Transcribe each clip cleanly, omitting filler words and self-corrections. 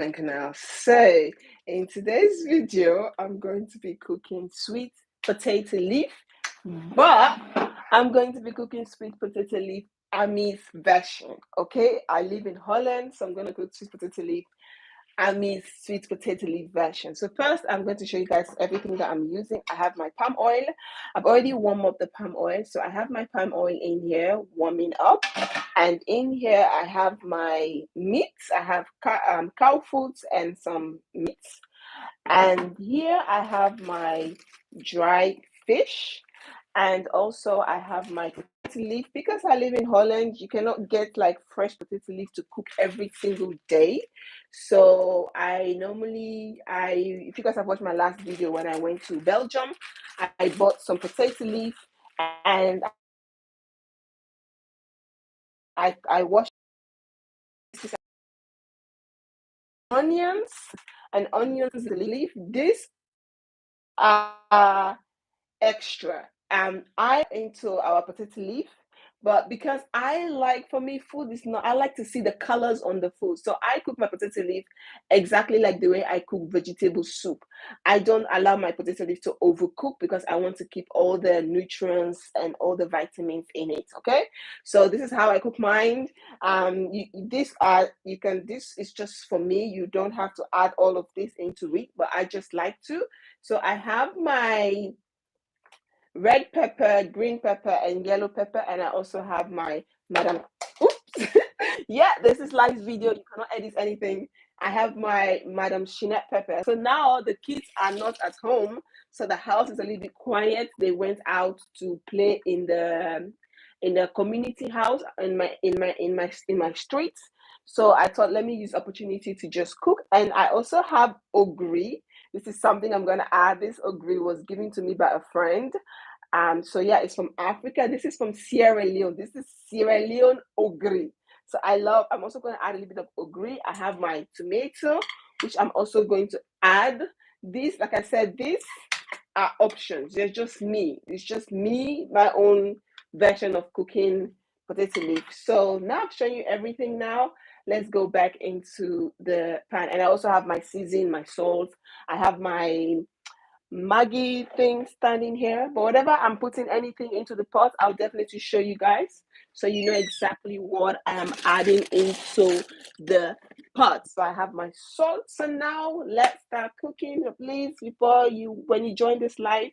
Now. So, in today's video, I'm going to be cooking sweet potato leaf, but I'm going to be cooking sweet potato leaf Ami's version. Okay, I live in Holland, so I'm going to cook sweet potato leaf Ami's sweet potato leaf version. So first, I'm going to show you guys everything that I'm using. I have my palm oil. I've already warmed up the palm oil, so I have my palm oil in here warming up. And in here, I have my meats. I have cow foods and some meats. And here I have my dried fish. And also I have my potato leaf. Because I live in Holland, you cannot get like fresh potato leaf to cook every single day. So if you guys have watched my last video when I went to Belgium, I bought some potato leaf and I washed onions and onions leaf. This are extra. I into our potato leaf, but because for me, food is not, I like to see the colors on the food. So I cook my potato leaf exactly like the way I cook vegetable soup. I don't allow my potato leaf to overcook because I want to keep all the nutrients and all the vitamins in it. Okay, so this is how I cook mine. This is just for me. You don't have to add all of this into it, but I just like to. So I have my red pepper, green pepper, and yellow pepper, and I also have my madam. Oops, yeah, this is live video. You cannot edit anything. I have my madam Chinette pepper. So now the kids are not at home, so the house is a little bit quiet. They went out to play in the community house in my streets. So I thought, let me use opportunity to just cook. And I also have ogri. This is something I'm gonna add. This ogri was given to me by a friend. So yeah, it's from Africa. This is from Sierra Leone. This is Sierra Leone ogri. So I'm also going to add a little bit of ogri. I have my tomato, which I'm also going to add. This, like I said, these are options. They're just me. It's just me, my own version of cooking potato leaf. So now I've shown you everything now. Let's go back into the pan. And I also have my seasoning, my salt. I have my Maggie thing standing here, but whatever I'm putting anything into the pot, I'll definitely show you guys so you know exactly what I am adding into the pot. So I have my salt. So now let's start cooking. Please, when you join this live,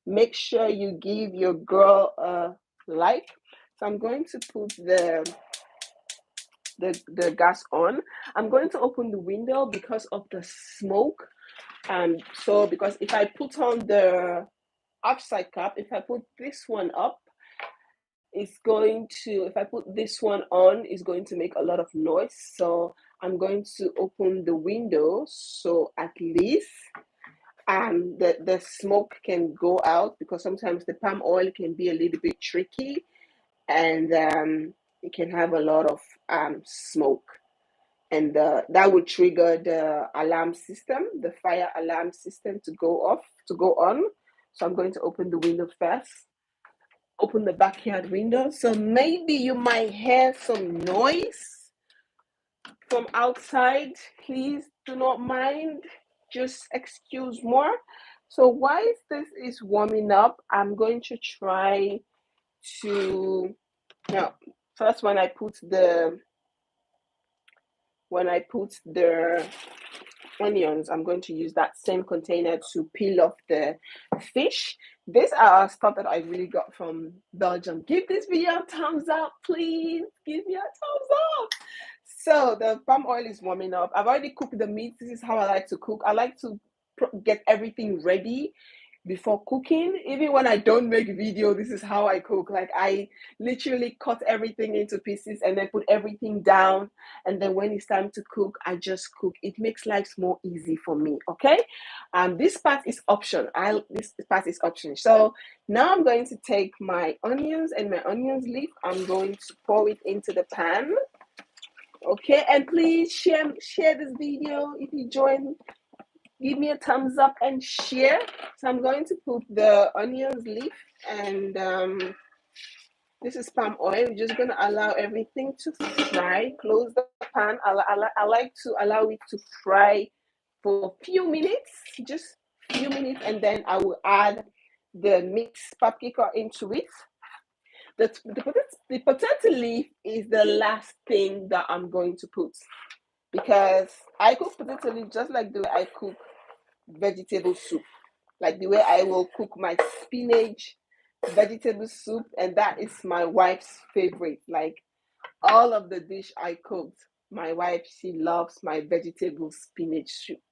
make sure you give your girl a like. So I'm going to put the gas on. I'm going to open the window because of the smoke. So because if I put on the upside cap, if I put this one up, if I put this one on, it's going to make a lot of noise. So I'm going to open the window so at least the smoke can go out, because sometimes the palm oil can be a little bit tricky, and it can have a lot of smoke. And that would trigger the alarm system, the fire alarm system to go on. So I'm going to open the window first, open the backyard window. So maybe you might hear some noise from outside. Please do not mind, just excuse more. So while this is warming up, I'm going to try to, now, first when I put the onions, I'm going to use that same container to peel off the fish. These are stuff that I really got from Belgium. Give this video a thumbs up, please. Give me a thumbs up. So the palm oil is warming up. I've already cooked the meat. This is how I like to cook. I like to get everything ready before cooking. Even when I don't make video, this is how I cook. Like, I literally cut everything into pieces and then put everything down, and then when it's time to cook, I just cook. It makes life more easy for me. Okay, this part is option. This part is option. So now I'm going to take my onions and my onions leaf. I'm going to pour it into the pan. Okay, and please share this video. If you join, give me a thumbs up and share. So I'm going to put the onions leaf, and this is palm oil. We're just going to allow everything to fry. Close the pan. I like to allow it to fry for a few minutes, just few minutes, and then I will add the mixed paprika into it. The potato leaf is the last thing that I'm going to put because I cook potato leaf just like the way I cook vegetable soup, like the way I will cook my spinach vegetable soup, and that is my wife's favorite. Like all of the dish I cooked, my wife, she loves my vegetable spinach soup.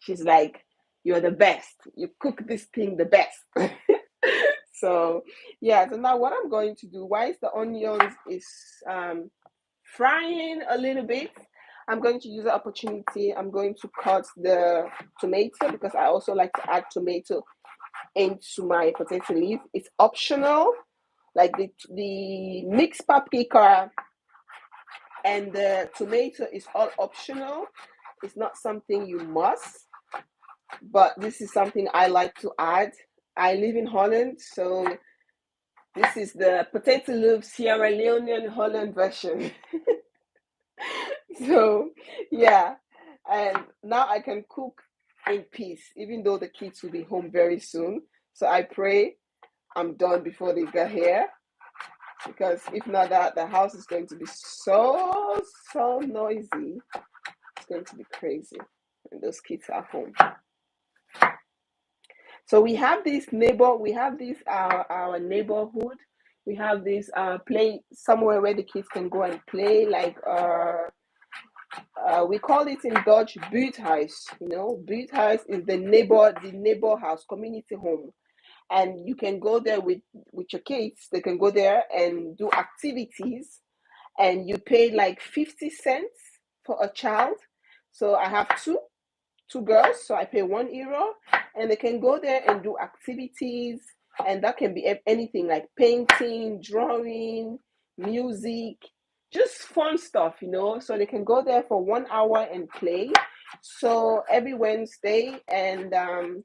She's like, "You're the best. You cook this thing the best." So yeah, so now what I'm going to do, whilst the onions is frying a little bit, I'm going to use the opportunity. I'm going to cut the tomato because I also like to add tomato into my potato leaf. It's optional. Like the mixed paprika and the tomato is all optional. It's not something you must, but this is something I like to add. I live in Holland, so this is the potato leaf Sierra Leone Holland version. So yeah, and now I can cook in peace, even though the kids will be home very soon. So I pray I'm done before they get here, because if not, that the house is going to be so noisy. It's going to be crazy when those kids are home. So we have this neighbor, we have this our neighborhood. We have this play somewhere where the kids can go and play, like we call it in Dutch buurthuis. You know, buurthuis is the neighbor house, community home, and you can go there with your kids. They can go there and do activities, and you pay like 50 cents for a child. So I have two girls, so I pay €1, and they can go there and do activities, and that can be anything like painting, drawing, music, just fun stuff, you know. So they can go there for 1 hour and play. So every Wednesday, and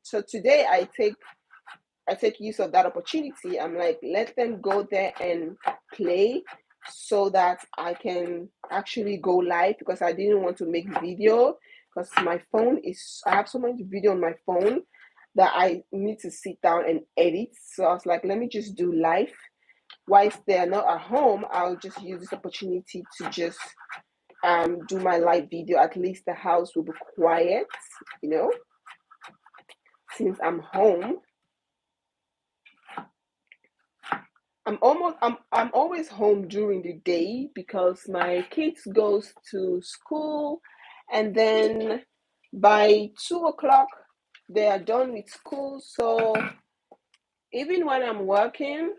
so today I take use of that opportunity. I'm like, let them go there and play so that I can actually go live, because I didn't want to make video because my phone is, I have so much video on my phone that I need to sit down and edit. So I was like, let me just do live. Whilst they're not at home, I'll just use this opportunity to just do my live video. At least the house will be quiet, you know, since I'm home. I'm always home during the day because my kids goes to school, and then by 2 o'clock they are done with school. So even when I'm working,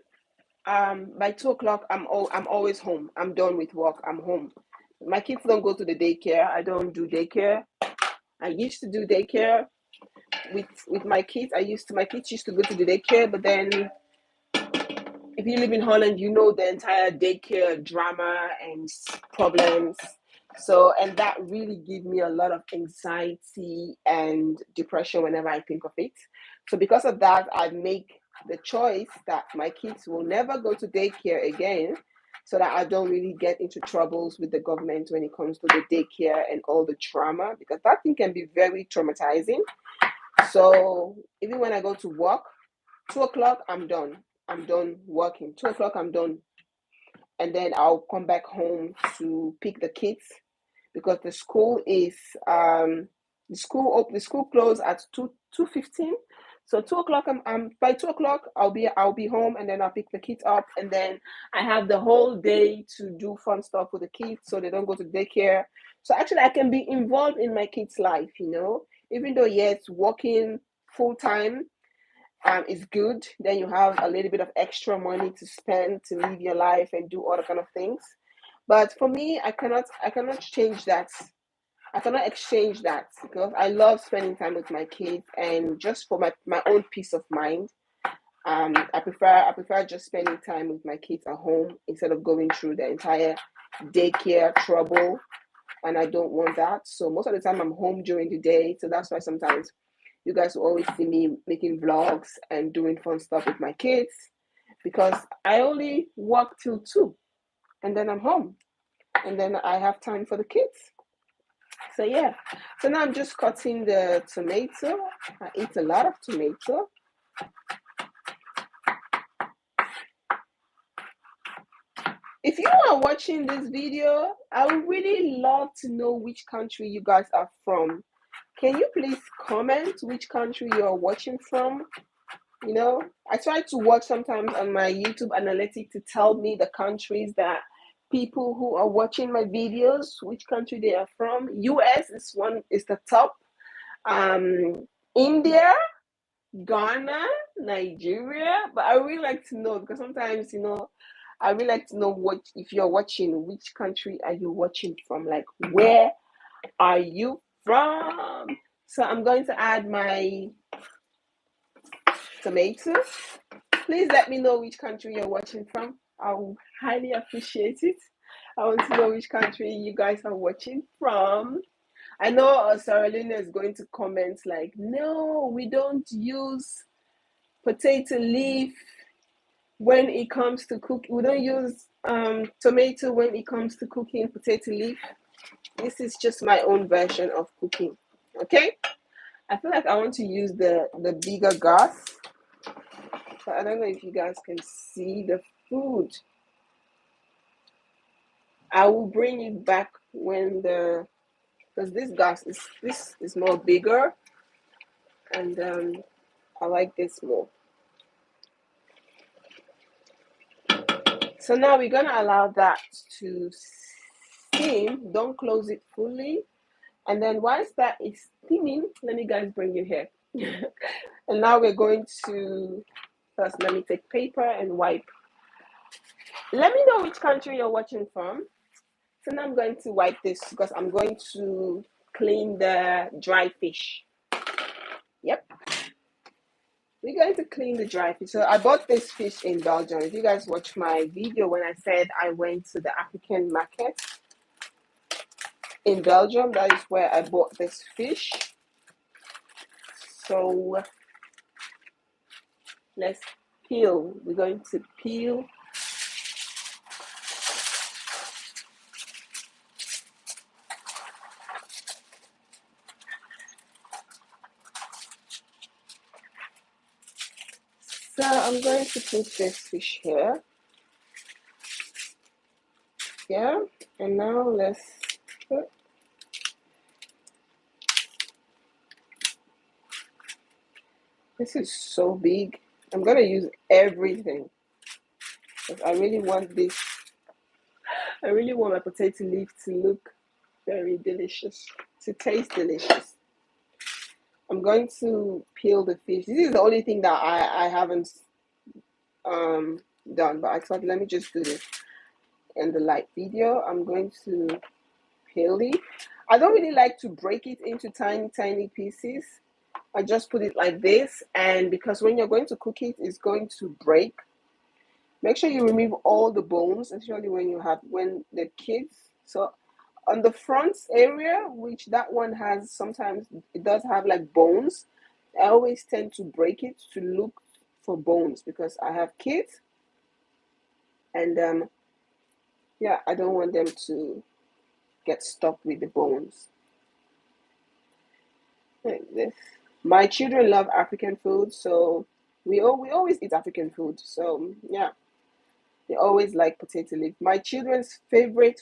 by 2 o'clock I'm always home. I'm done with work. I'm home. My kids don't go to the daycare. I don't do daycare. I used to do daycare with my kids. My kids used to go to the daycare, but then if you live in Holland, you know the entire daycare drama and problems. So, and that really gives me a lot of anxiety and depression whenever I think of it. So, because of that, I make the choice that my kids will never go to daycare again, so that I don't really get into troubles with the government when it comes to the daycare and all the trauma, because that thing can be very traumatizing. So, even when I go to work, 2 o'clock, I'm done. I'm done working. 2 o'clock, I'm done. And then I'll come back home to pick the kids, because the school is the school close at 2:15. So 2 o'clock, I'm by 2 o'clock I'll be home, and then I'll pick the kids up, and then I have the whole day to do fun stuff with the kids so they don't go to daycare. So actually I can be involved in my kids' life, you know, even though yes, working full time is good. Then you have a little bit of extra money to spend to live your life and do other kind of things. But for me, I cannot change that. I cannot exchange that, because I love spending time with my kids, and just for my own peace of mind. I prefer just spending time with my kids at home instead of going through the entire daycare trouble, and I don't want that. So most of the time I'm home during the day. So that's why sometimes you guys will always see me making vlogs and doing fun stuff with my kids, because I only work till 2 and then I'm home. and then I have time for the kids. So yeah, so now I'm just cutting the tomato. I eat a lot of tomato. If you are watching this video, I would really love to know which country you guys are from. Can you please comment which country you are watching from? You know, I try to watch sometimes on my YouTube analytics to tell me the countries that people who are watching my videos, which country they are from. US is the top. India, Ghana, Nigeria, but I really like to know because sometimes, I really like to know what if you're watching, which country are you watching from? Like, where are you from? So I'm going to add my tomatoes. Please let me know which country you're watching from. I will highly appreciate it. I want to know which country you guys are watching from. I know Sierra Leone is going to comment like, no, we don't use potato leaf when it comes to cook. We don't use tomato when it comes to cooking potato leaf. This is just my own version of cooking. Okay? I feel like I want to use the bigger gas. So I don't know if you guys can see the food. I will bring it back when because this is more bigger, and I like this more. So now we're gonna allow that to steam. Don't close it fully. And then once that is steaming, let me guys bring you here. And now we're going to first let me take paper and wipe. Let me know which country you're watching from. So now I'm going to wipe this because I'm going to clean the dry fish. Yep. We're going to clean the dry fish. So I bought this fish in Belgium. If you guys watch my video when I said I went to the African market in Belgium, that is where I bought this fish. So let's peel. We're going to peel. So I'm going to put this fish here. Yeah, and now let's put. This is so big. I'm gonna use everything because I really want this. I really want my potato leaf to look very delicious, to taste delicious. I'm going to peel the fish. This is the only thing that I haven't done, but I thought let me just do this in the light video. I'm going to peel it. I don't really like to break it into tiny pieces. I just put it like this, and because when you're going to cook it, it's going to break. Make sure you remove all the bones, especially when the kids. So on the front area, which that one has, sometimes it does have like bones. I always tend to break it to look for bones because I have kids, and yeah, I don't want them to get stuck with the bones like this. My children love African food, so we always eat African food. So yeah, they always like potato leaf. My children's favorite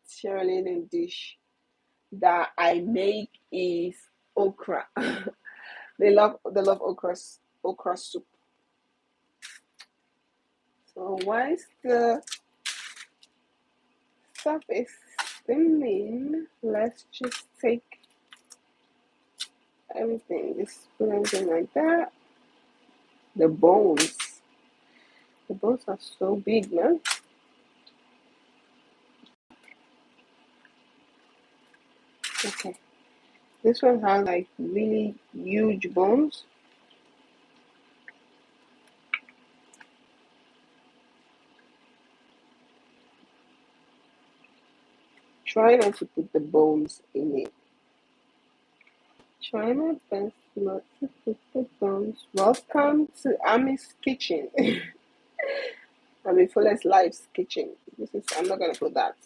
Sierra Leonean dish that I make is okra. They love okra soup. So once the stuff is steaming, let's just take everything, just put everything like that. The bones. The bones are so big, man. Okay. This one has like really huge bones. Try not to put the bones in it. Try my best not to put the bones. Welcome to Ami's kitchen. I mean, Fullest Life's kitchen. This is, I'm not gonna put that.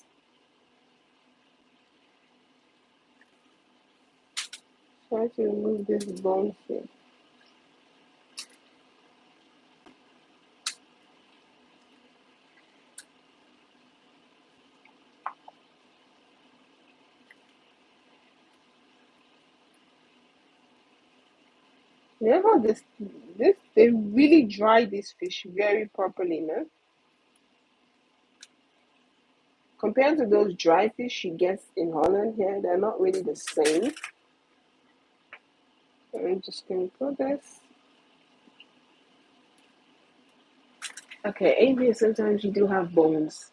Try to remove this bone here. You know how this they really dry this fish very properly, no? Compared to those dry fish you get in Holland here, they're not really the same. I'm just gonna put this. Okay, Avian sometimes you do have bones.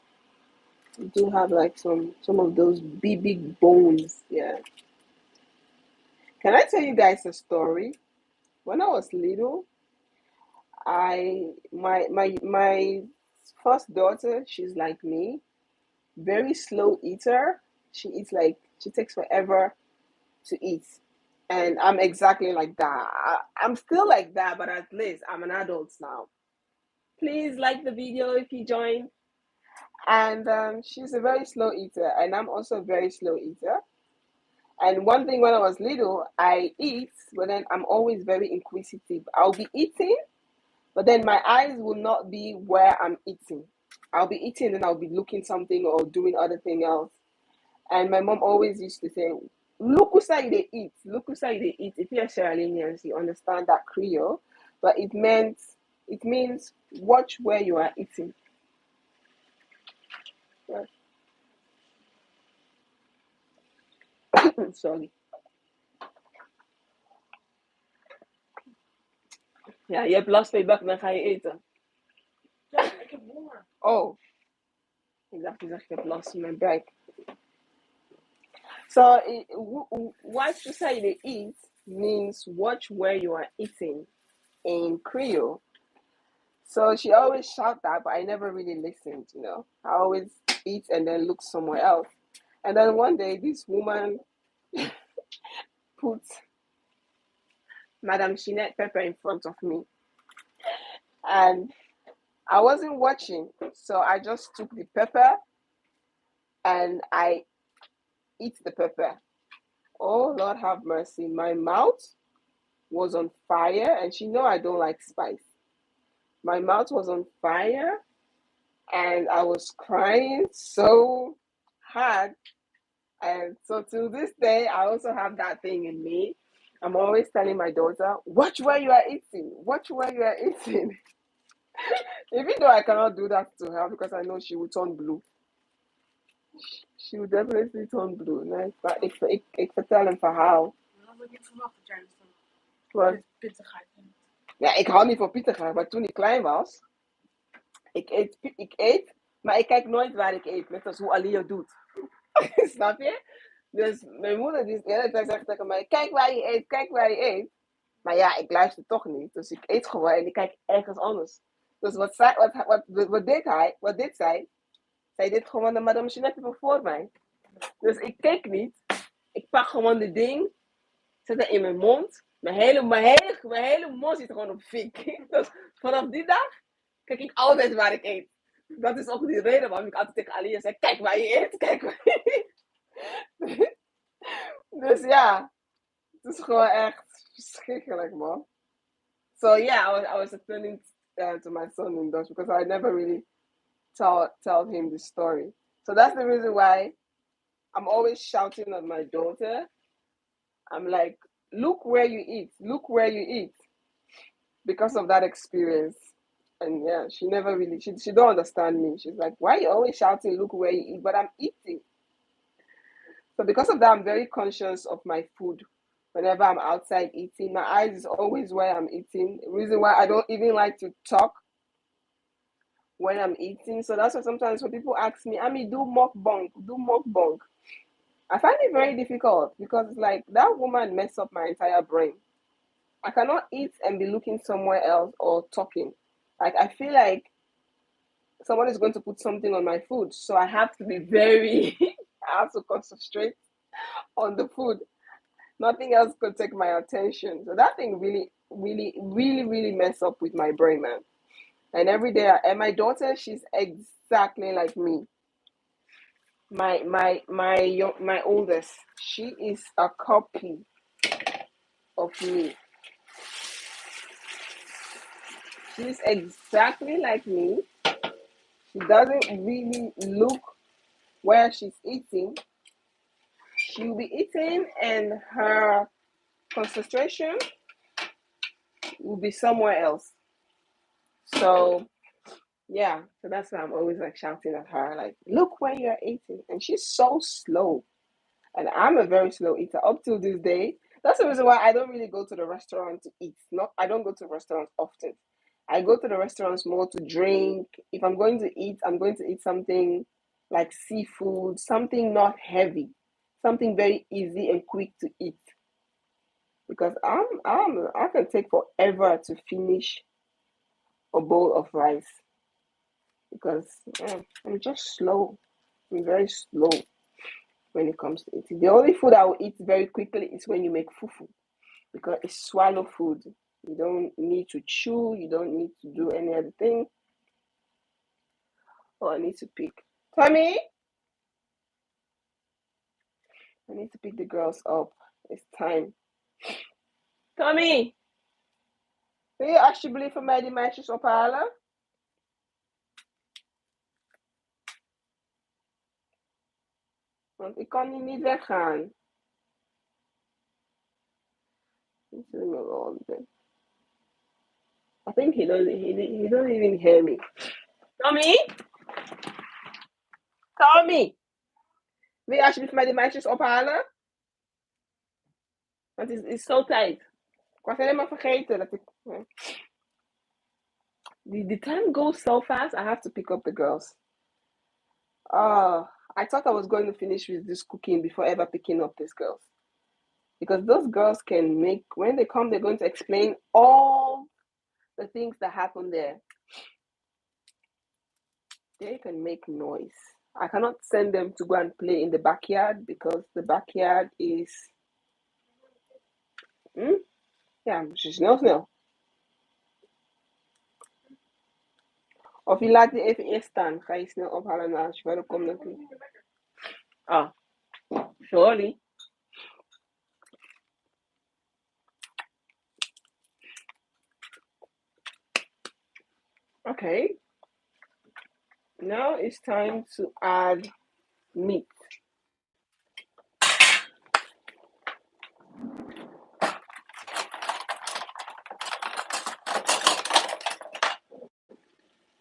You do have like some of those big bones. Yeah. Can I tell you guys a story? When I was little, my first daughter, she's like me, very slow eater. She eats like she takes forever to eat. And I'm exactly like that. I'm still like that, but at least I'm an adult now. Please like the video if you join. And she's a very slow eater, and I'm also a very slow eater. And one thing when I was little, I eat, but then I'm always very inquisitive. I'll be eating, but then my eyes will not be where I'm eating. I'll be eating and I'll be looking something or doing other thing else. And my mom always used to say, look who say they eat, look who say they eat. If you're Sierra Leoneans, you understand that Creole, but it means watch where you are eating. Yes. Sorry. Ja, je hebt last van je buik, dan ga je eten. Ja, ik heb honger. Oh, ik dacht je zegt ik heb last van mijn buik. So, what you say they eat means watch where you are eating in Creole. So she always shout that, but I never really listened, you know. I always eat and then look somewhere else. And then one day, this woman put Madame Chinette pepper in front of me. And I wasn't watching, so I just took the pepper and I eat the pepper. Oh, Lord have mercy. My mouth was on fire, and she know I don't like spice. My mouth was on fire, and I was crying so hard. And so to this day, I also have that thing in me. I'm always telling my daughter, watch where you are eating, watch where you are eating. Even though I cannot do that to her because I know she will turn blue. She will definitely turn blue. Nee, maar ik vertel een verhaal. Dat had ik niet verwacht dat jij dat pittigheid vindt. Ja, ik hou niet van pittigheid, maar toen ik klein was, ik eet, maar ik kijk nooit waar ik eet, net als hoe Alio doet. Snap je? Dus mijn moeder die de hele tijd zegt tegen mij, kijk waar je eet, kijk waar je eet. Maar ja, ik luister toch niet, dus ik eet gewoon en ik kijk ergens anders. Dus wat deed zij? Zij deed gewoon de Madame Jeanette voor mij. Dus ik keek niet. Ik pak gewoon de ding, zet het in mijn mond. Mijn hele mond zit gewoon op fik. Dus vanaf die dag kijk ik altijd waar ik eet. Dat is ook die reden waarom ik altijd tegen Alia zeg, kijk waar je eet, kijk waar je eet. Dus ja, het is gewoon echt verschrikkelijk, man. So yeah, I was explaining to my son in Dutch because I never really tell him the story. So that's the reason why I'm always shouting at my daughter. I'm like, look where you eat, look where you eat, because of that experience. And yeah, she never really she don't understand me. She's like, why are you always shouting, look where you eat? But I'm eating. So because of that, I'm very conscious of my food. Whenever I'm outside eating, my eyes is always where I'm eating. The reason why I don't even like to talk when I'm eating. So that's why sometimes when people ask me, Ami, do mukbang, do mukbang. I find it very difficult because it's like that woman messed up my entire brain. I cannot eat and be looking somewhere else or talking. Like I feel like someone is going to put something on my food, so I have to be very. I have to concentrate on the food. Nothing else could take my attention. So that thing really, really, really, really messed up with my brain, man. And every day, and my daughter, she's exactly like me. My oldest, she is a copy of me. She's exactly like me. She doesn't really look where she's eating. She'll be eating, and her concentration will be somewhere else. So yeah, so that's why I'm always like shouting at her, like, look where you're eating. And she's so slow. And I'm a very slow eater up till this day. That's the reason why I don't really go to the restaurant to eat. Not I don't go to restaurants often. I go to the restaurants more to drink. If I'm going to eat, I'm going to eat something like seafood, something not heavy, something very easy and quick to eat. Because I can take forever to finish a bowl of rice because I'm just slow. I'm very slow when it comes to eating. The only food I will eat very quickly is when you make fufu because it's swallow food. You don't need to chew. You don't need to do any other thing. Oh, I need to pick. Tommy, I need to pick the girls up. It's time. Tommy, wil je alsjeblieft voor mij die meisjes ophalen? Want ik kan hier niet weggaan. He's doing it all the time. I think he doesn't even hear me. Tommy? Tommy! Wil je alsjeblieft mij die meisjes ophalen? Want het is zo tijd. Ik was helemaal vergeten dat ik... The time goes so fast, I have to pick up the girls. I thought I was going to finish with this cooking before ever picking up these girls. Because those girls can make, when they come, they're going to explain all the things that happen there. They can make noise. I cannot send them to go and play in the backyard because the backyard is... Ja, snel. Of je laat die even eerst staan. Ga je snel ophalen na als je verder komt natuurlijk. Ah, sorry. Okay. Now it's time to add meat.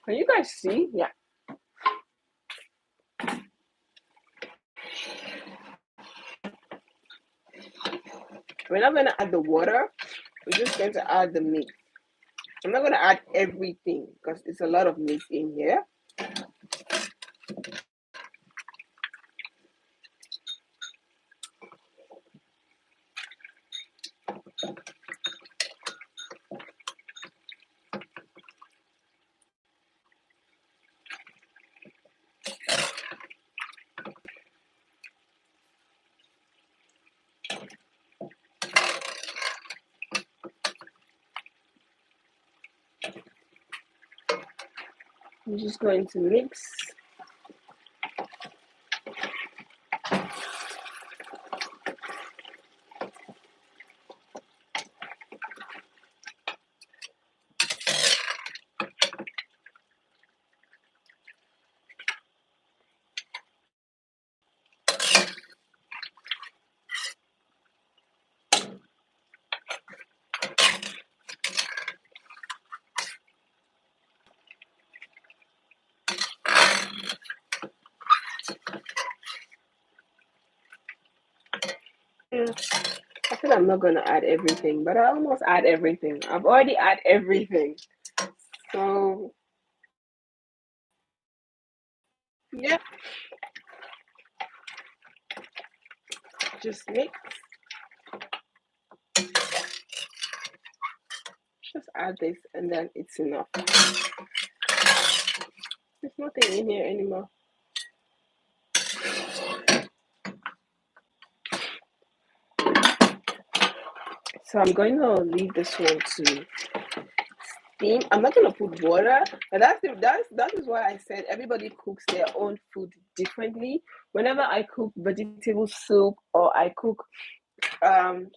Can you guys see? Yeah. We're not going to add the water. We're just going to add the meat. I'm not going to add everything because it's a lot of meat in here. I'm just going to mix. I feel I'm not going to add everything, but I almost add everything. I've already added everything. So, yeah. Just mix. Just add this and then it's enough. There's nothing in here anymore. So I'm going to leave this one to steam. I'm not gonna put water, and that is why I said everybody cooks their own food differently. Whenever I cook vegetable soup or I cook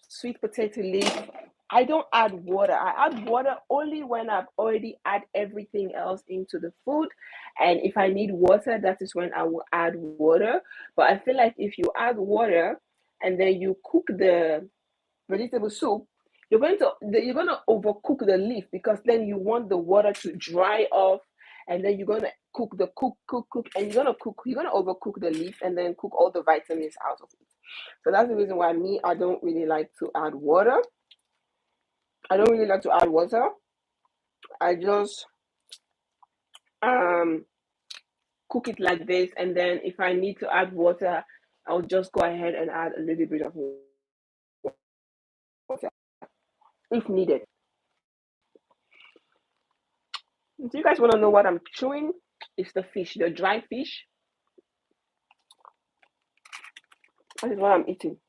sweet potato leaf, I don't add water. I add water only when I've already add everything else into the food. And if I need water, that is when I will add water. But I feel like if you add water and then you cook the vegetable soup, you're going to overcook the leaf because then you want the water to dry off, and then you're going to cook, and you're going to overcook the leaf and then cook all the vitamins out of it. So that's the reason why I don't really like to add water. I don't really like to add water. I just um cook it like this, and then if I need to add water, I'll just go ahead and add a little bit of water if needed. Do you guys want to know what I'm chewing? It's the fish, the dry fish. That is what I'm eating.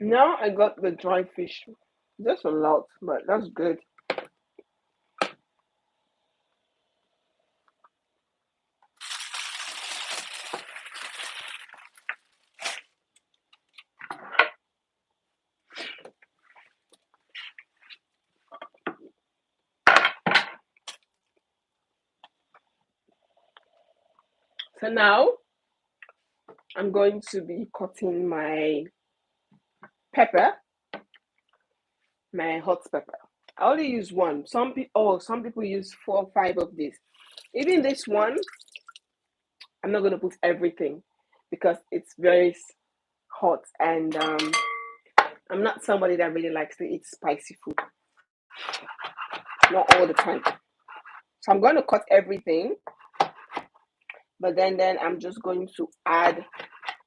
Now I got the dry fish. Just a lot, but that's good. So now I'm going to be cutting my pepper, my hot pepper. I only use one. Some people use 4 or 5 of this. Even this one, I'm not gonna put everything because it's very hot, and I'm not somebody that really likes to eat spicy food. Not all the time. So I'm going to cut everything, but then I'm just going to add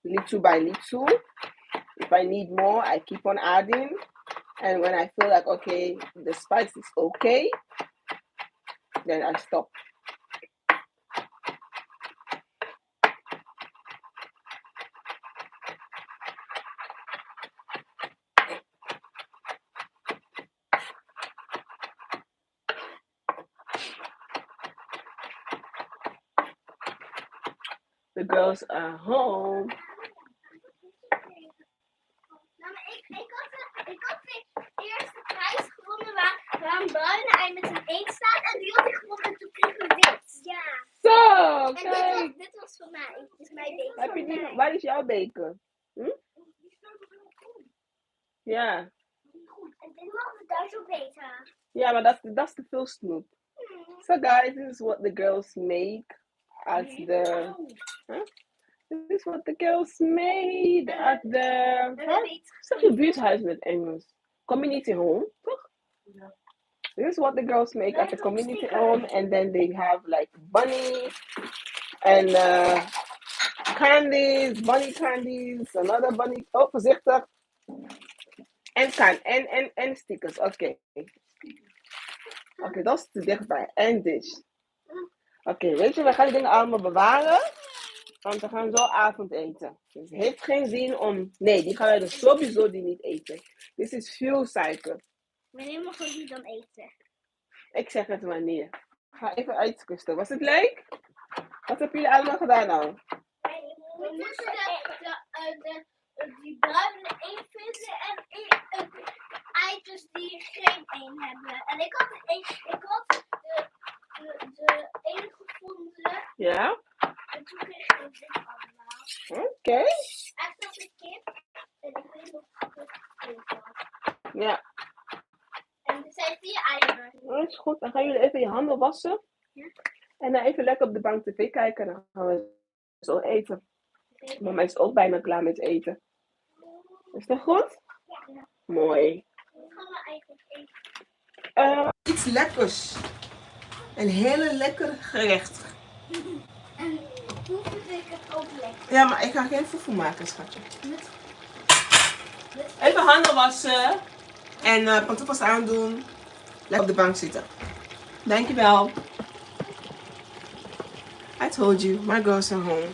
little by little. If I need more, I keep on adding. And when I feel like, okay, the spice is okay, then I stop. The girls are home. Ik had de eerste prijs gewonnen waar een bruine ei met een eend staat. En die had ik gewonnen en toen kreeg ik dit. Ja. Zo, En kijk. dit was voor mij. Dit is mijn beker. Heb je die, waar is jouw beker? Hm? Ja. En dit mag we daar zo beter. Ja, maar that's te veel snoep. So guys, this is what the girls make at the... Huh? This is what the girls made at the... Zeg je buurthuis met Engels? Community home, toch? This is what the girls make at the community home, and then they have like bunny and candies, bunny candies, another bunny. Oh, voorzichtig. En stickers. Oké. Oké, dat is te dichtbij. En dish. Oké, weet je, we gaan die dingen allemaal bewaren. Want we gaan zo avondeten. Dus het heeft geen zin om... Nee, die gaan wij dus sowieso niet eten. Dit is veel suiker. Wanneer mogen we die dan eten? Ik zeg het wanneer. Ga even uitkusten. Was het leuk? Wat hebben jullie allemaal gedaan nou? We moesten die bruine eend vinden en eitjes die geen één hebben. En ik had de één gevonden. Ja? En toen kreeg ik dit allemaal. Oké. Echt als een kip. En ik weet nog wat het was. Ja. En er zijn 4 eieren. Dat is goed. Dan gaan jullie even je handen wassen. Ja. En dan even lekker op de bank tv kijken. Dan gaan we zo eten. Mama is ook bijna klaar met eten. Is dat goed? Ja. Mooi. Wat gaan we eigenlijk eten? Iets lekkers. Een hele lekker gerecht. En hoe vind ik het ook lekker? Ja, maar ik ga geen foefo maken, schatje. Even handen wassen. En pantoffels aandoen. Lekker op de bank zitten. Dankjewel. I told you, my girls are home.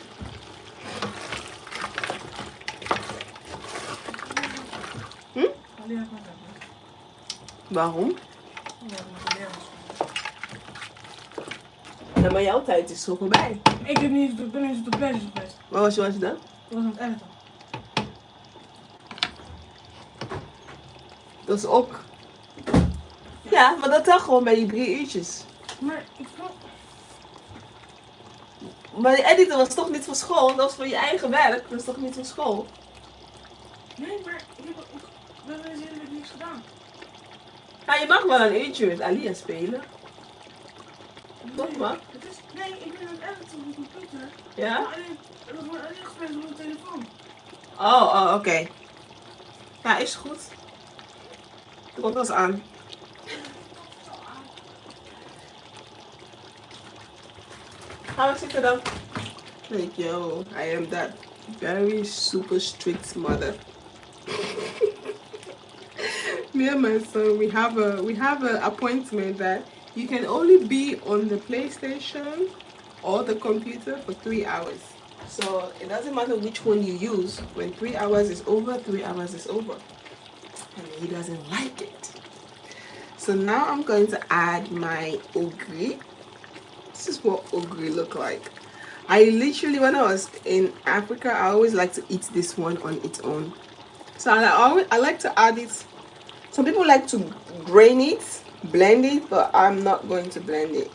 Waarom? Ja, maar jouw tijd is zo voorbij. Ik ben niet op de plek geweest. Waar was je dan? Ik was aan het editen. Dat is ook. Ja, maar dat telt gewoon bij die 3 uurtjes. Maar ik kan... Maar die editen was toch niet voor school? Dat was voor je eigen werk. Dat is toch niet voor school? Nee, maar ik heb helemaal niks gedaan. Ja, je mag wel een uurtje met Alia spelen. Toch maar? Nee, ik ben aan het editen op de computer. Ja? Maar dat wordt alleen gespeeld op mijn telefoon. Oh, oké. Ja, is goed. Er komt ons aan. Gaan we zitten dan? Like, yo, I am that very super strict mother. Me and my son, we have a appointment that you can only be on the PlayStation or the computer for 3 hours. So it doesn't matter which one you use. When 3 hours is over, 3 hours is over. And he doesn't like it. So now I'm going to add my ogri. This is what ogri look like. I literally, when I was in Africa, I always like to eat this one on its own. So I like to add it. Some people like to grain it, blend it, but I'm not going to blend it.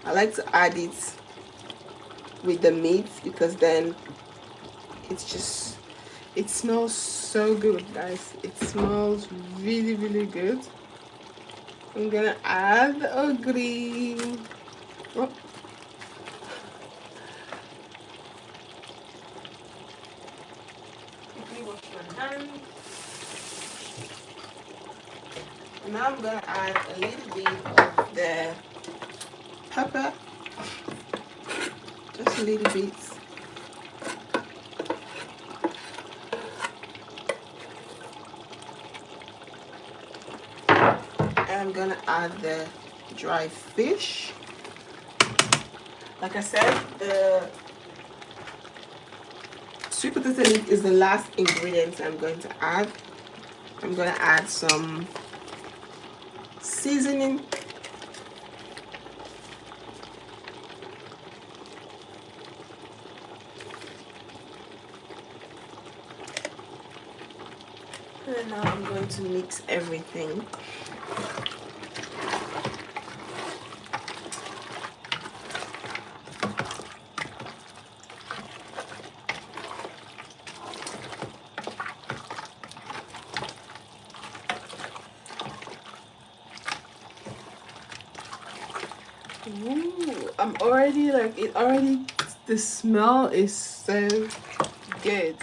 I like to add it with the meat because then it smells so good, guys. It smells really, really good. I'm gonna add the ogri. Oh. Wash my hands. Now I'm gonna add a little bit of the pepper, just a little bit. And I'm gonna add the dry fish. Like I said, the sweet potato leaf is the last ingredient I'm going to add. I'm gonna add some seasoning. And now I'm going to mix everything. Ooh, I'm already like, the smell is so good.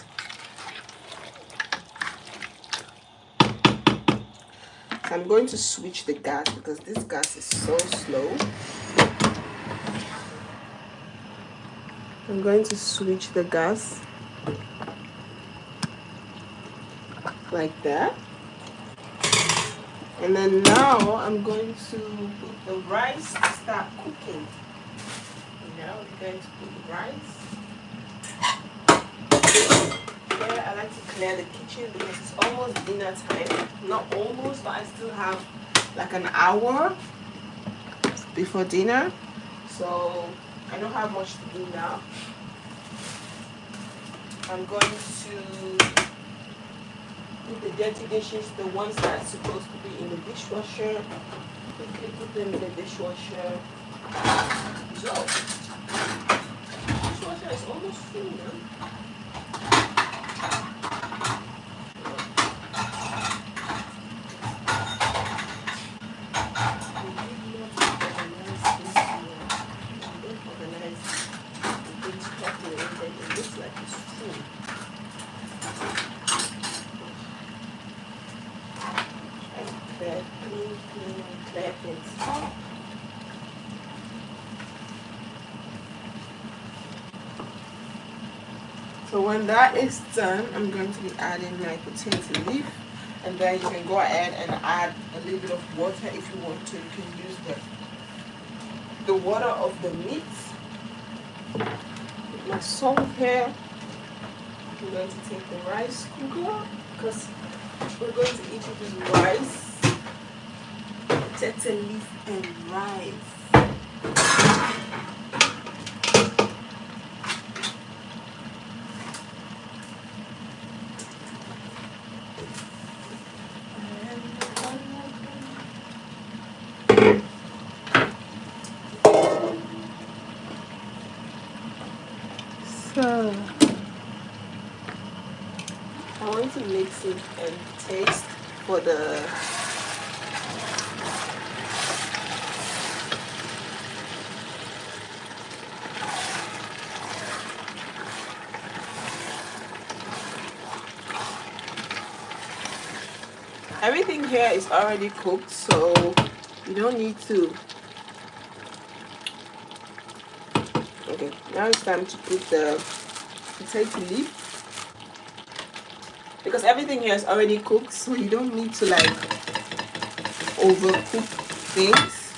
So I'm going to switch the gas because this gas is so slow. I'm going to switch the gas like that. And then now I'm going to put the rice to start cooking. Now we're going to put the rice. Here I like to clear the kitchen because it's almost dinner time. Not almost, but I still have like an hour before dinner. So I don't have much to do now. I'm going to put the dirty dishes, the ones that are supposed to be in the dishwasher, quickly put them in the dishwasher. So, the dishwasher is almost full now. So when that is done, I'm going to be adding my potato leaf, and then you can go ahead and add a little bit of water if you want to. You can use the water of the meat With my salt here. I'm going to take the rice cooker because we're going to eat it with rice, potato leaf and rice. So I want to mix it and taste for the everything here is already cooked, so you don't need to. Okay, now it's time to put the potato leaf because everything here is already cooked, so you don't need to like overcook things.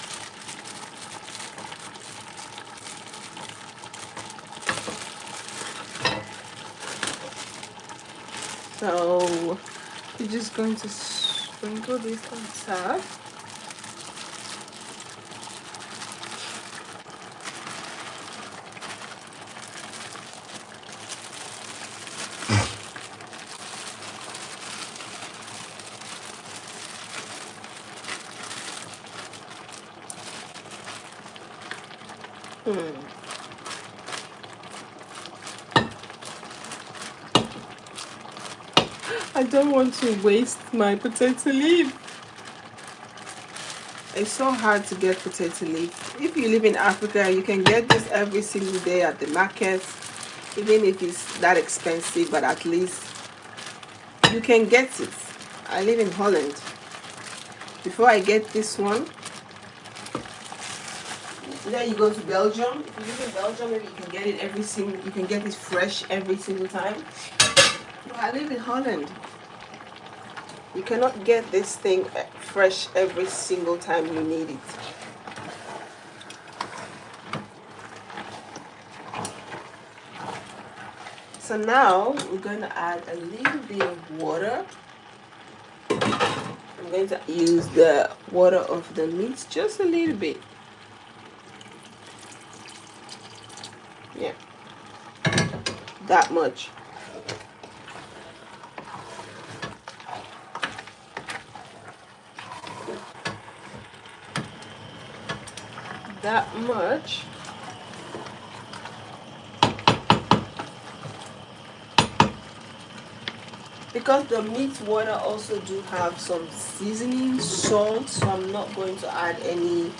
So we're just going to sprinkle this on top. I don't want to waste my potato leaf. It's so hard to get potato leaf. If you live in Africa, you can get this every single day at the market, even if it's that expensive, but at least you can get it. I live in Holland. Before I get this one, then you go to Belgium. If you live in Belgium, maybe you can get it you can get it fresh every single time. But I live in Holland. You cannot get this thing fresh every single time you need it. So now we're going to add a little bit of water. I'm going to use the water of the meat just a little bit. Yeah, that much. That much. Because the meat water also do have some seasoning, salt, so I'm not going to add any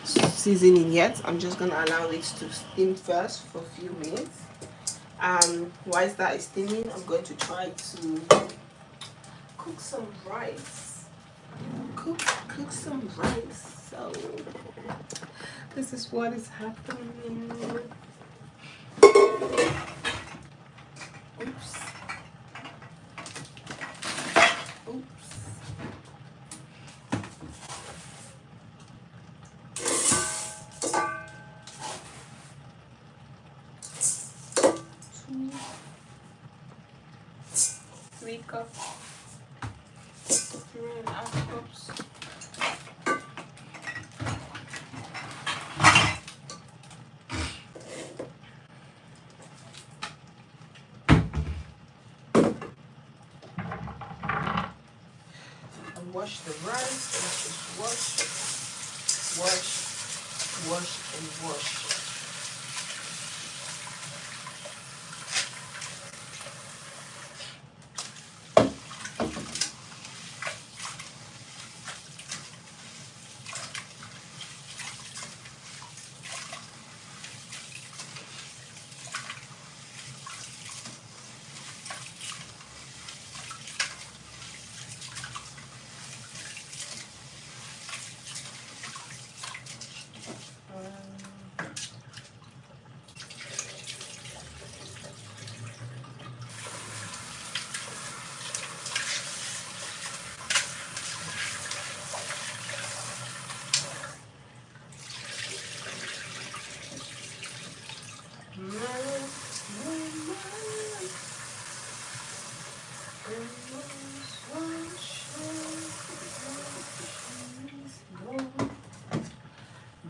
seasoning yet. I'm just going to allow it to steam first for a few minutes. Whilst that is steaming, I'm going to try to cook some rice. Cook some rice. So this is what is happening. Oops. Oops. 3 cups, 3.5 cups. And wash the rice. Let's just wash, and wash.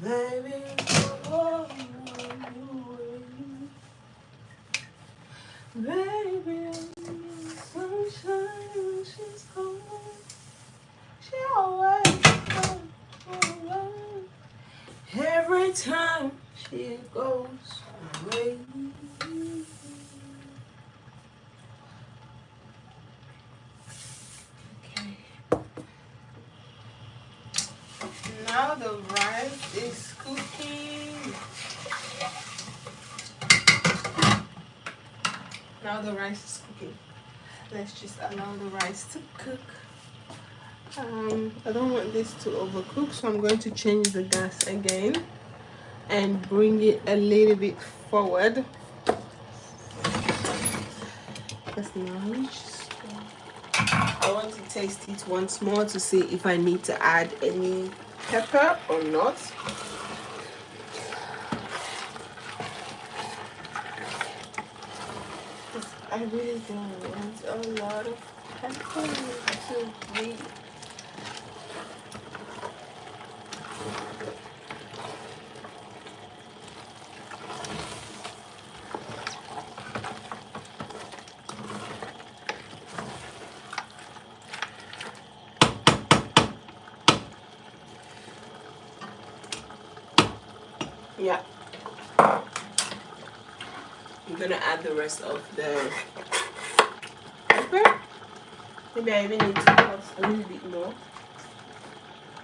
Baby, oh, baby, sunshine when she's home. She always comes around. Every time she goes away. Okay. Now the rice is cooking. Now the rice is cooking. Let's just allow the rice to cook. I don't want this to overcook, so I'm going to change the gas again and bring it a little bit forward. That's nice. I want to taste it once more to see if I need to add any pepper or not. I really don't want a lot of pepper to be. Yeah. I'm gonna add the rest of the pepper. Maybe I even need to cut a little bit more.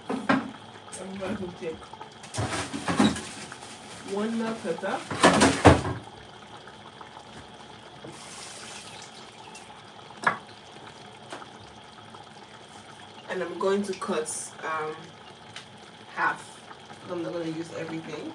I'm going to take one more pepper. And I'm going to cut half. I'm not going to use everything.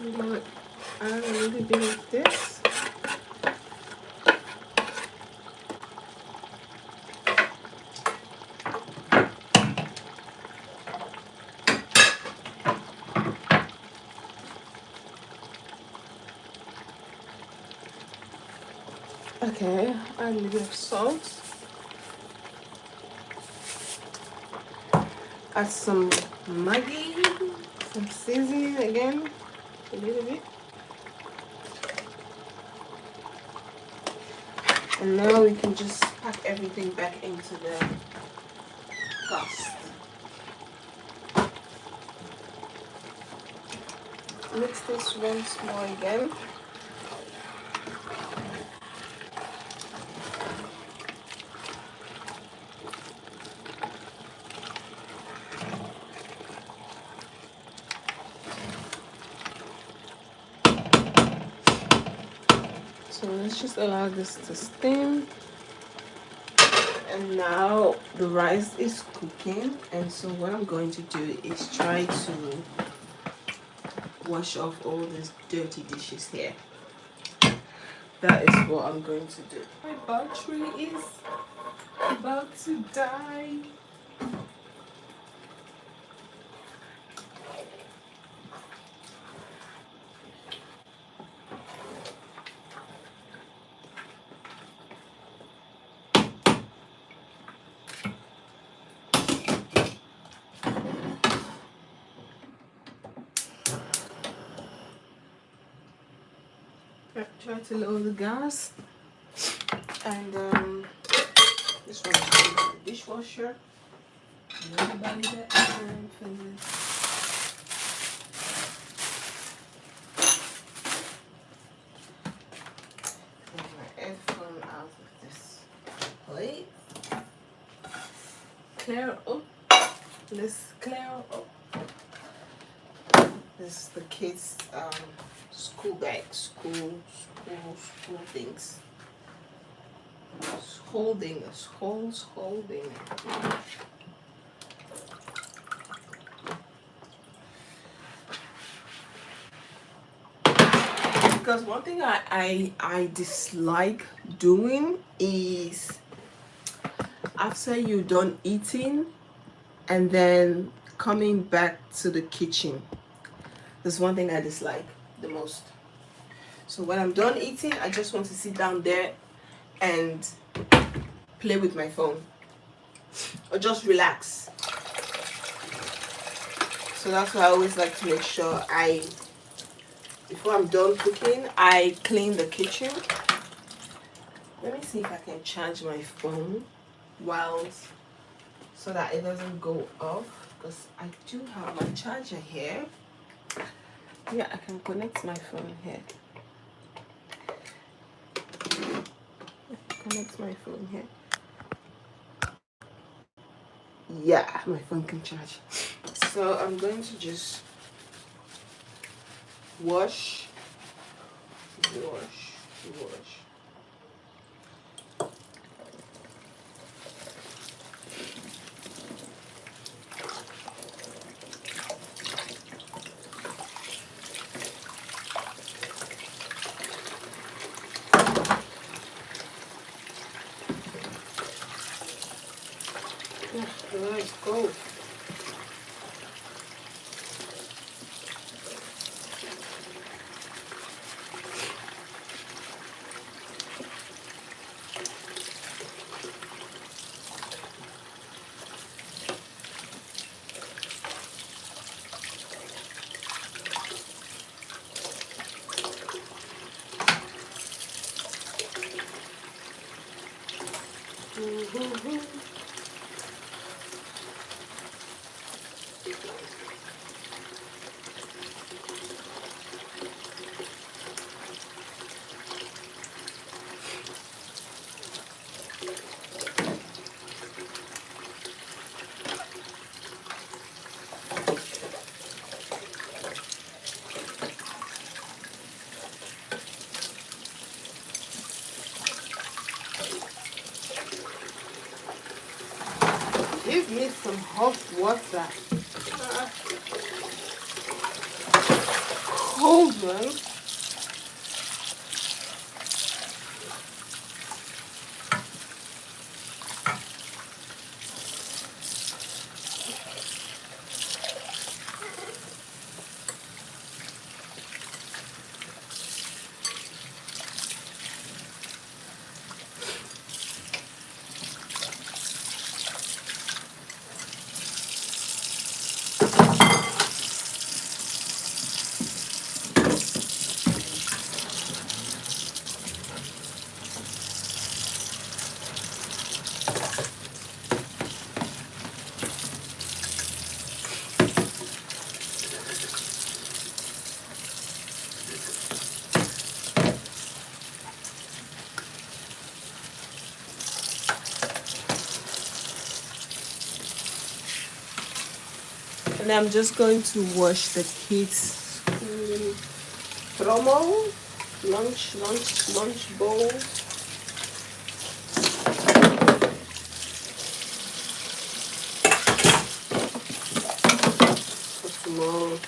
I'm going to add a little bit of this. Okay, add a little bit of salt. Add some Maggi, some seasoning again, a little bit. And now we can just pack everything back into the cast. Mix this once more again. So let's just allow this to steam. And now the rice is cooking, and so what I'm going to do is try to wash off all these dirty dishes here. That is what I'm going to do. My battery is about to die. Try to lower the gas, and this one is going to the dishwasher. Nobody got time for this. Take my headphone out of this plate. Clear up. Let's clear up. This is the kids' school bag, school things. Holding. Because one thing I dislike doing is after you're done eating and then coming back to the kitchen. There's one thing I dislike the most. So when I'm done eating, I just want to sit down there and play with my phone or just relax. So that's why I always like to make sure before I'm done cooking, I clean the kitchen. Let me see if I can charge my phone so that it doesn't go off, because I do have my charger here. Yeah, I can connect my phone here. Connect my phone here. Yeah, my phone can charge. So I'm going to just wash. Let's go. Give me some hot water. Cold one. And I'm just going to wash the kids' promo, lunch bowl. For tomorrow.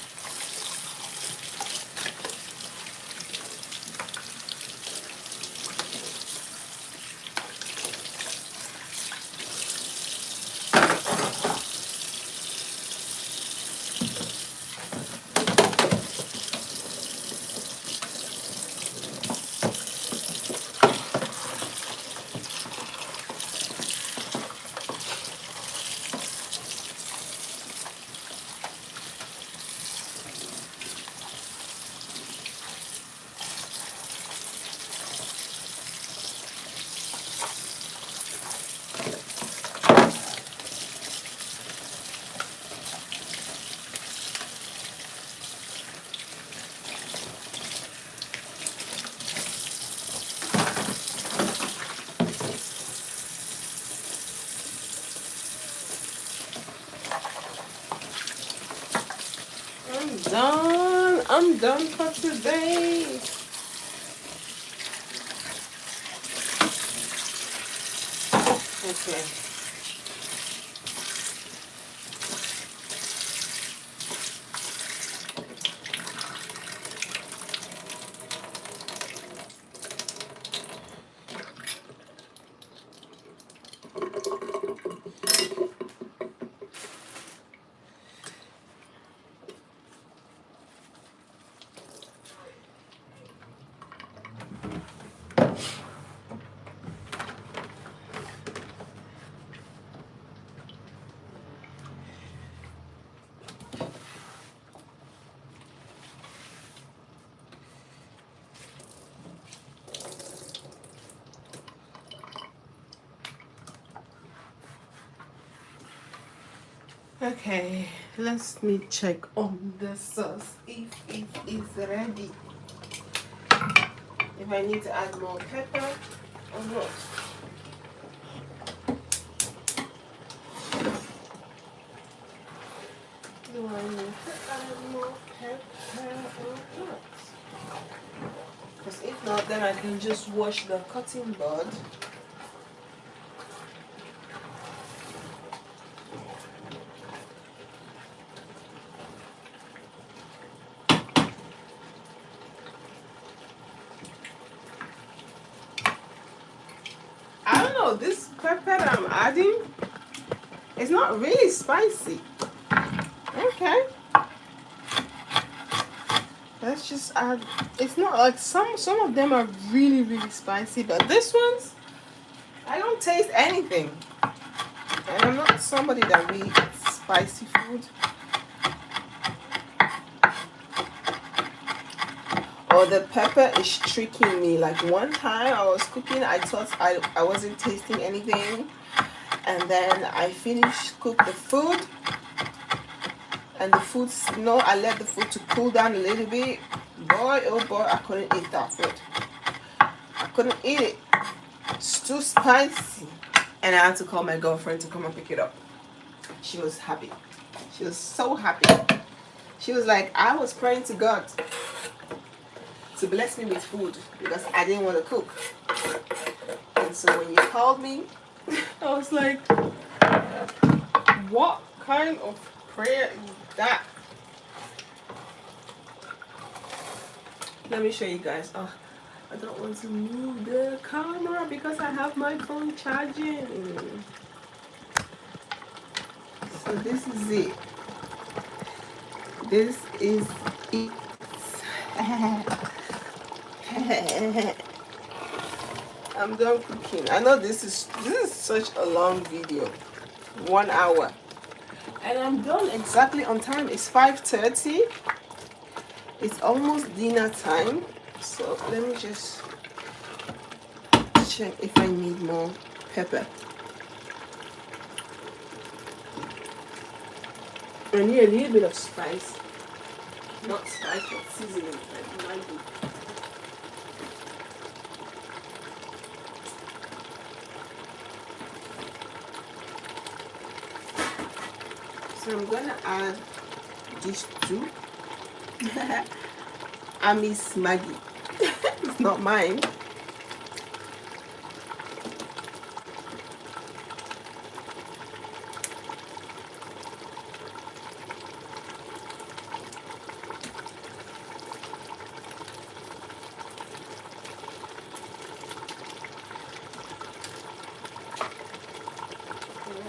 I'm done for today. Okay. Okay, let me check on the sauce if it is ready. If I need to add more pepper or not. Do I need to add more pepper or not? Because if not, then I can just wash the cutting board. I don't know, this pepper that I'm adding is not really spicy. Okay. Let's just add, it's not like some of them are really spicy, but this one's, I don't taste anything. And I'm not somebody that really eats spicy food. Or the pepper is tricking me. Like one time I was cooking, I thought I wasn't tasting anything. And then I finished cook the food. And the food, I let the food to cool down a little bit. Boy, oh boy, I couldn't eat that food. I couldn't eat it. It's too spicy. And I had to call my girlfriend to come and pick it up. She was happy. She was so happy. She was like, I was praying to God to bless me with food because I didn't want to cook. And so when you called me, I was like, what kind of prayer is that? Let me show you guys. Oh, I don't want to move the camera because I have my phone charging. So this is it. This is it. I'm done cooking. I know this is such a long video. 1 hour. And I'm done exactly on time. It's 5:30. It's almost dinner time. So let me just check if I need more pepper. I need a little bit of spice. Not spice, but seasoning. Like Maggi. So I'm gonna add these two. Ami's Maggi. It's not mine.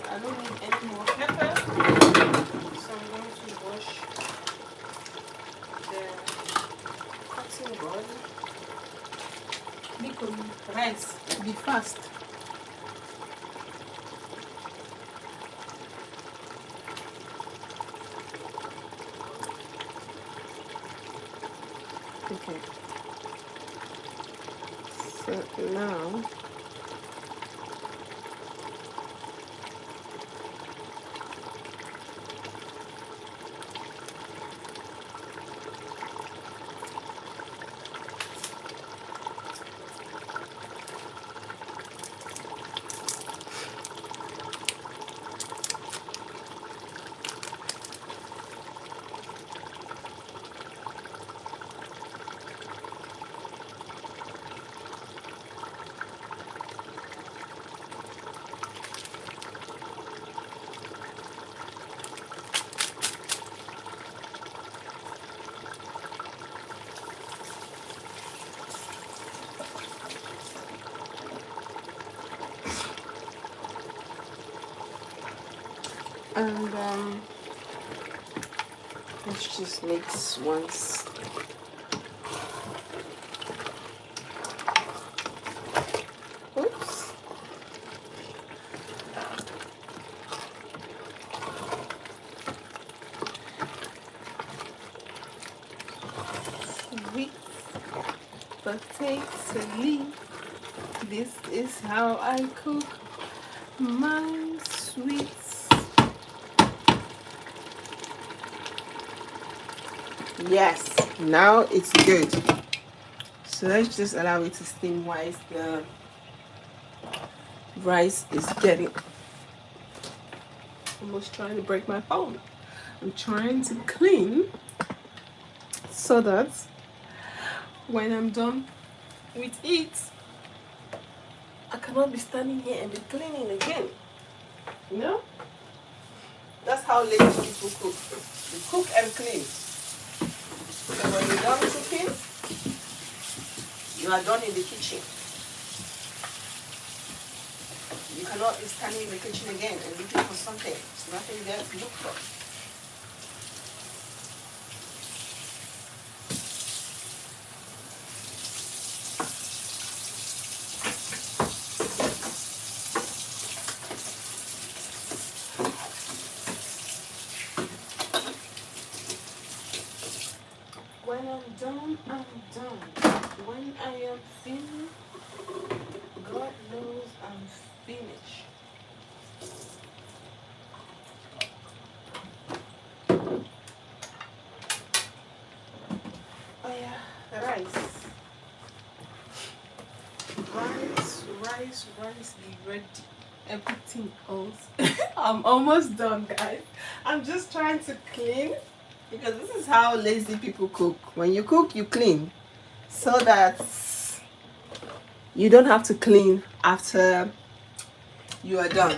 I don't need any more pepper, so I'm going to wash the cutting board. Because rice, be fast. Okay. So now and let's just mix once. Oops. Sweet potato leaf. This is how I cook my sweets. Yes, now it's good. So let's just allow it to steam while the rice is getting. Almost trying to break my phone. I'm trying to clean so that when I'm done with it, I cannot be standing here and be cleaning again. You know? That's how lazy people cook. You cook and clean. So when you're done cooking, you are done in the kitchen. You cannot be standing in the kitchen again and looking for something. There's nothing there to look for. When I'm done, I'm done. When I am finished, God knows I'm finished. Oh yeah, the rice. Rice, be ready. Everything else. I'm almost done, guys. I'm just trying to clean because this is how lazy people cook. When you cook, you clean so that you don't have to clean after you are done.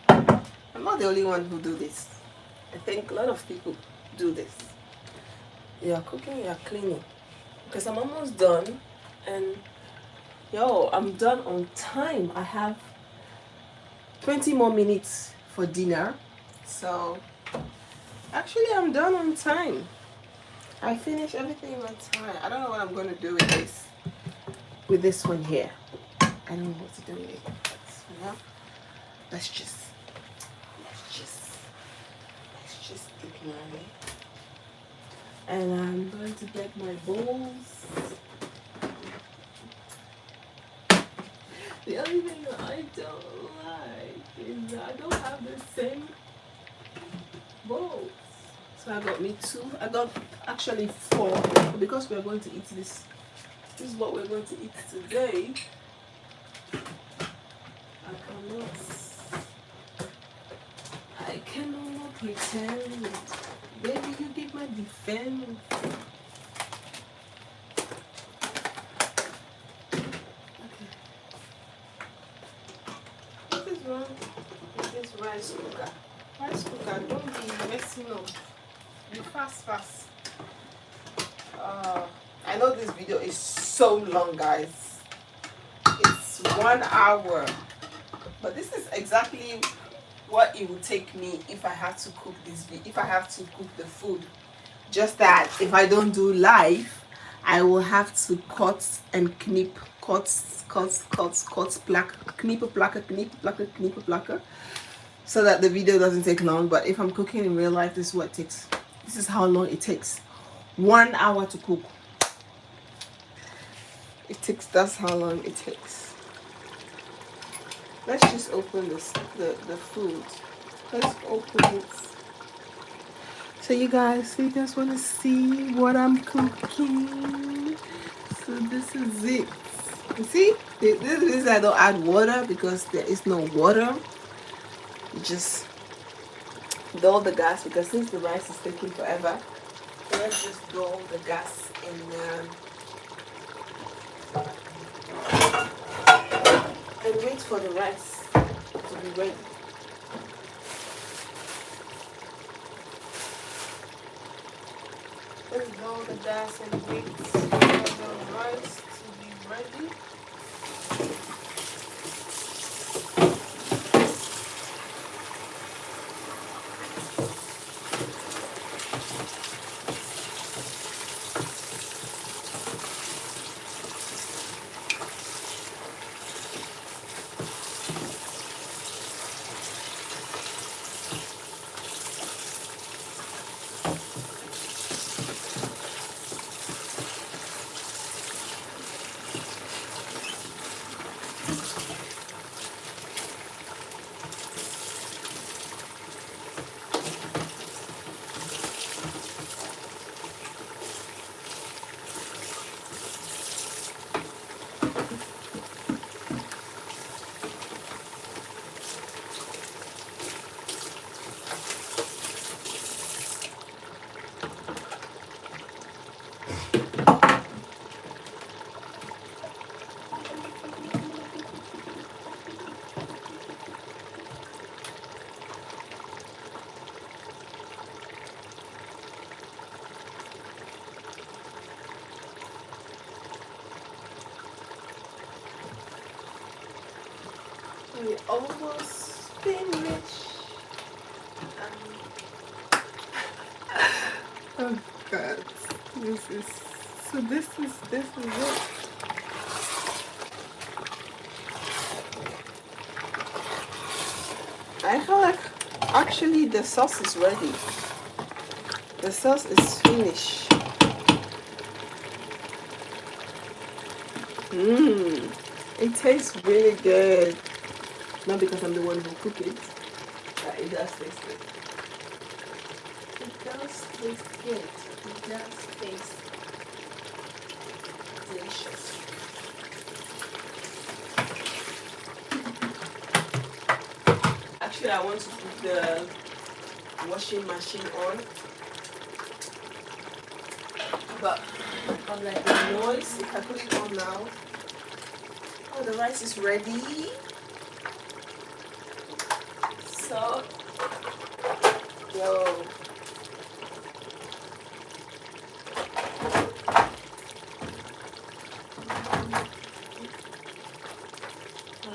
I'm not the only one who do this. I think a lot of people do this. You are cooking, you are cleaning. Because I'm almost done and yo, I'm done on time. I have 20 more minutes for dinner. So actually I'm done on time. I finish everything on time. I don't know what I'm going to do with this one here. I don't know what to do with it. You know? Let's just ignore it. And I'm going to get my bowls. The only thing I don't like is that I don't have the same bowls. So I got me 2. I got actually 4 because we're going to eat this. This is what we're going to eat today. I cannot pretend. Baby, you give my defense. Okay. What is wrong with this rice cooker? Rice cooker, don't be messing up. Be fast. I know this video is so long, guys. It's 1 hour. But this is exactly what it would take me if I had to cook if I have to cook the food. Just that if I don't do live, I will have to cut and knip, placker, so that the video doesn't take long. But if I'm cooking in real life, this is what it takes. This is how long it takes. 1 hour to cook. That's how long it takes. Let's just open the food. Let's open it. So you guys want to see what I'm cooking. So this is it. You see, this is I don't add water because there is no water. You just dull the gas because since the rice is taking forever, let's just dull the gas and wait for the rice to be ready. Let's dull the gas and wait for the rice to be ready. we almost finished. Oh God, this is so. This is it. I feel like actually the sauce is ready. The sauce is finished. Mmm. It tastes really good. Not because I'm the one who cook it, but it does taste good. It does taste good. It does taste delicious. Actually, I want to put the washing machine on, but I'm like the noise. If I put it on now, oh, the rice is ready. So, yo.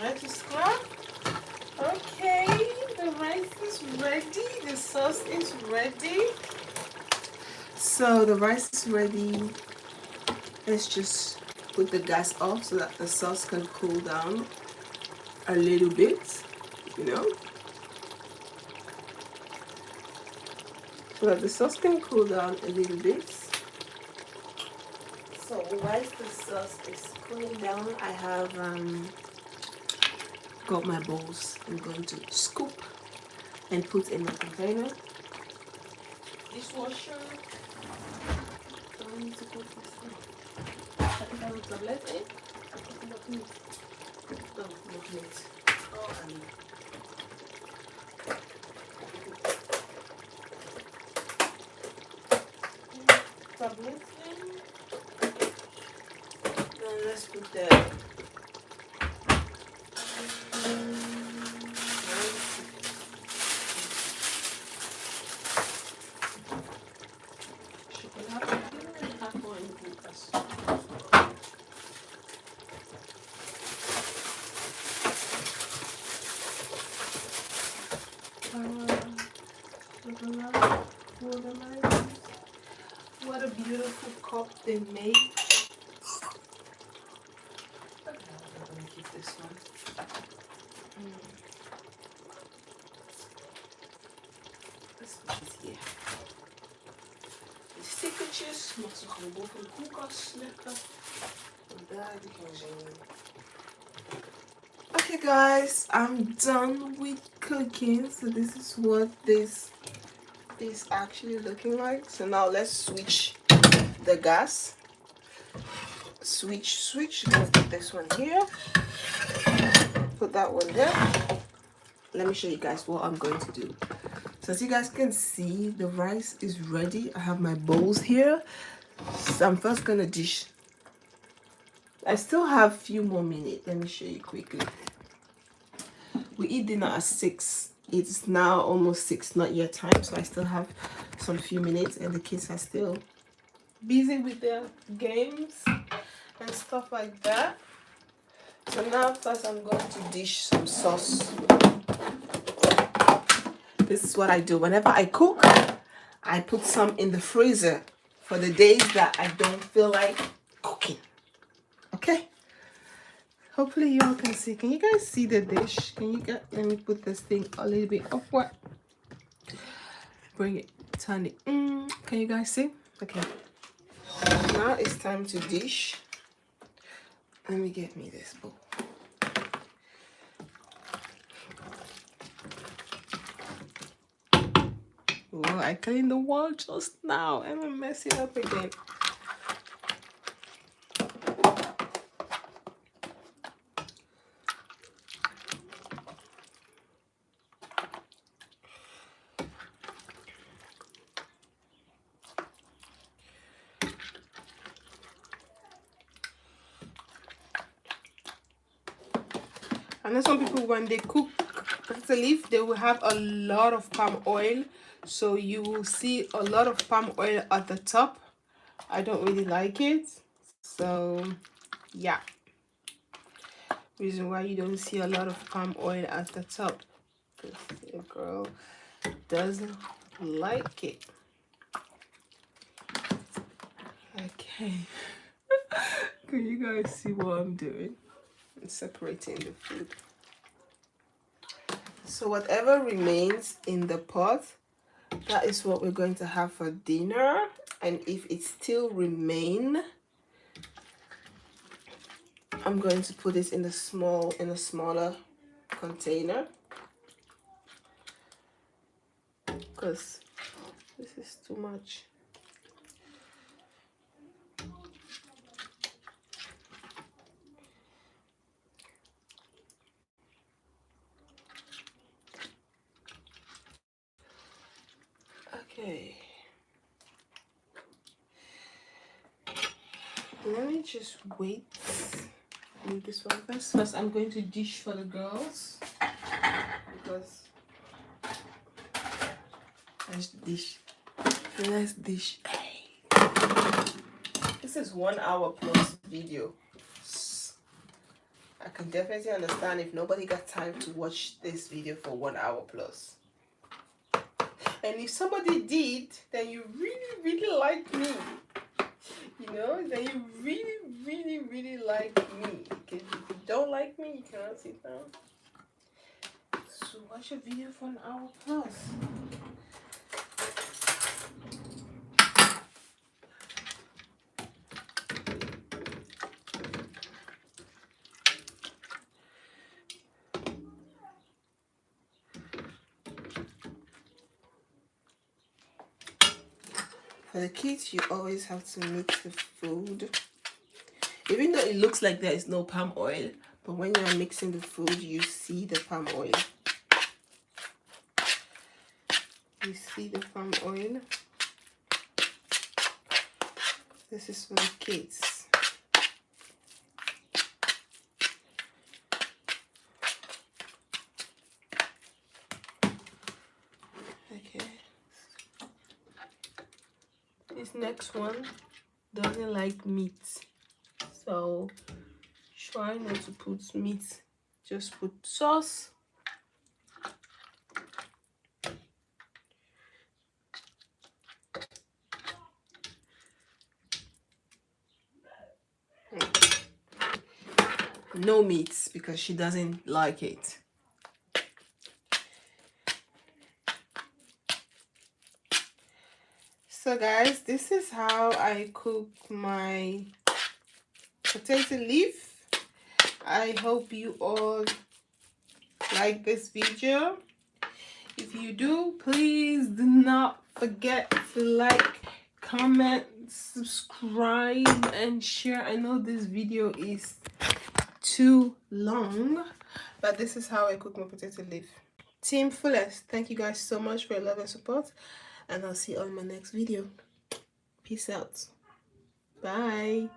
Rice is gone. Okay, the rice is ready. The sauce is ready. So the rice is ready. Let's just put the gas off so that the sauce can cool down a little bit, you know, so that the sauce can cool down a little bit. So whilst the sauce is cooling down, I have got my bowls. I'm going to scoop and put in my container. Dishwasher. I need to put this in. I will tablet it. Not meat. Oh, not meat. Oh, tablet in. Now let's put the what a beautiful cup they made. I'm gonna keep this one. Let's put it here. De stickertjes mag ze gewoon boven de koelkast leggen. En daar die gaan zijn. Okay guys, I'm done with cooking. So this is what this is actually looking like. So now let's switch the gas. Switch. Gonna put this one here. Put that one there. Let me show you guys what I'm going to do. So as you guys can see, the rice is ready. I have my bowls here. So I'm first gonna dish. I still have a few more minutes. Let me show you quickly. We eat dinner at 6. It's now almost 6, not yet time. So I still have some few minutes and the kids are still busy with their games and stuff like that. So now first I'm going to dish some sauce. This is what I do. Whenever I cook, I put some in the freezer for the days that I don't feel like cooking. Okay? Hopefully you all can see. Can you guys see the dish? Can you get, let me put this thing a little bit upward. Bring it, turn it. Can you guys see? Okay. Now it's time to dish. Let me get me this bowl. Well, I cleaned the wall just now and I mess it up again. And then some people, when they cook potato leaf, they will have a lot of palm oil. So you will see a lot of palm oil at the top. I don't really like it. So, yeah. Reason why you don't see a lot of palm oil at the top, because your girl doesn't like it. Okay. Can you guys see what I'm doing? I'm separating the food. So whatever remains in the pot, that is what we're going to have for dinner. And if it still remain, I'm going to put it in a smaller container, because this is too much. Okay. Let me just wait. Leave this one first. First, I'm going to dish for the girls, because let's dish. Let's dish. This is 1 hour plus video. I can definitely understand if nobody got time to watch this video for 1 hour plus. And if somebody did, then you really, really like me. You know, then you really, really, really like me. Because if you don't like me, you cannot sit down. So watch a video for 1 hour plus. For the kids, you always have to mix the food. Even though it looks like there is no palm oil, but when you are mixing the food, you see the palm oil. You see the palm oil. This is for the kids. Okay. This next one doesn't like meat, so try not to put meat, just put sauce. No meats, because she doesn't like it. So guys, this is how I cook my potato leaf. I hope you all like this video. If you do, please do not forget to like, comment, subscribe, and share. I know this video is too long, but this is how I cook my potato leaf. Team Fullest, thank you guys so much for your love and support, and I'll see you on my next video. Peace out. Bye.